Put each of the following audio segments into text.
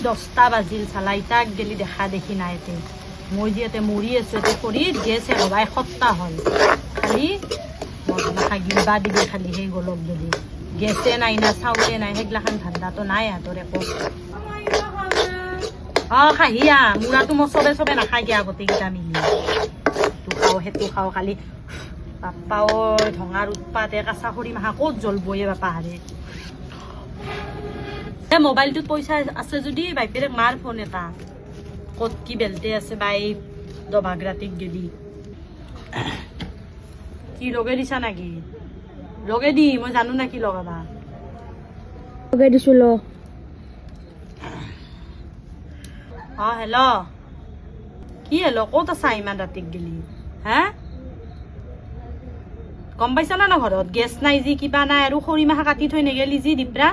10টা বাজিল চালা ইটাক গেলি দেখা দেখি নাই এতে মই যিহেতু মৰি আছো এতে কৰি গেছে ৰবা এসপ্তাহ হ'ল খালি মজা গিলবা দিবি খালি সেই গলক যদি গেছে নাই না চাউলে নাই সেইগিলাখান ধান্দাটো নাই হাতৰ একো খাহিয়া মুৰাটো মই চবে নাখাই দিয়া গোটেইকেইটা মিলি ইটো খাওঁ সেইটো খাওঁ খালি বাপ্পা ঐ ঢঙাৰ উৎপাতে কাঁচা খৰি মাহা ক'ত জ্বলবয়ে বাপা হাৰে মোবাইলটোত পইচা আছে যদি বাইপেৰেক মাৰ ফোন এটা ক'ত কি বেলতে আছে বাই দবাগ্ৰাতিক গেলি কি লগে দিছা নাকি লগে দি মই জানো না কি লগাবা লগে দিছো ল হেল্ল' কি হেল্ল' ক'ত আছা ইমান ৰাতিক গেলি হা গম পাইছা না ঘৰত গেছ নাই যি কিবা নাই আৰু খৰি মাহা কাটি থৈ নেগেলি যি দিপ্ৰা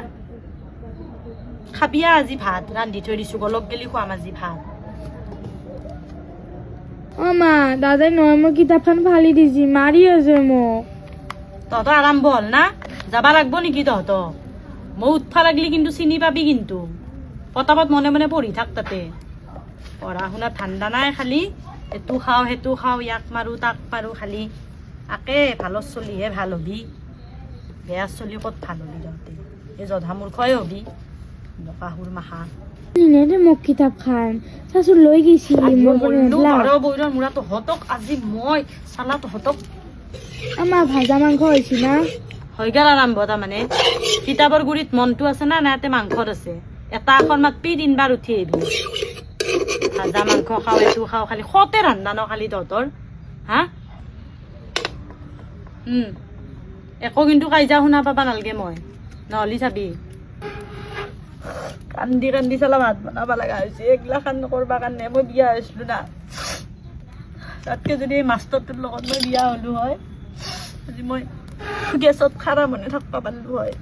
খাবিয়া আজি ভাত ৰান্ধি থৈ দিছো গলক গেলি খুৱাম আজি ভাত মা দাদাই নহয় মই কিতাপখন ফালি দিছি মাৰি আছে মোক তহঁতৰ আৰম্ভ হ'ল না যাবা লাগব নেকি তহঁতক মই উঠবা লাগলি কিন্তু চিনি পাবি কিন্তু পটাপট মনে মনে পঢ়ি থাক তাতে পঢ়া শুনা ঠাণ্ডা নাই খালি এইটো খাওঁ সেইটো খাওঁ ইয়াক মাৰো তাক মাৰো খালি আকে ভালৰ চলিহে ভাল হবি বেয়া চলি ক'ত ভাল হবি তহঁতে এই জধা মূৰ্খই হবি বকাহুৰ মাখা দে মোক কিতাপ খান চাচোন লৈ গৈছি বৈৰৰ মূৰা তহঁতক আজি মই চালা তহঁতক আমাৰ ভাজা মাংস হৈছে না হৈ গেল আৰম্ভ তাৰমানে কিতাপৰ গুৰিত মনটো আছে না ইয়াতে মাংসত আছে এটা এখন মাতপি 3 বাৰ উঠি আহিবি ভাজা মাংস খাওঁ এইটো খাওঁ খালি সতে ৰান্ধা ন খালি তহঁতৰ হা একো কিন্তু কাইজা শুনা পাবা নালগে মই নহলি চাবি কান্দি কান্দি চালা ভাত বনাব লগা হৈছে এইগিলাখান নকৰবা কাৰণে মই বিয়া হৈছিলো না তাতকে যদি মাষ্টৰটোৰ লগত মই বিয়া হলো হয় আজি মই গেছত খাৰা মনে থাকবা পাৰলো হয়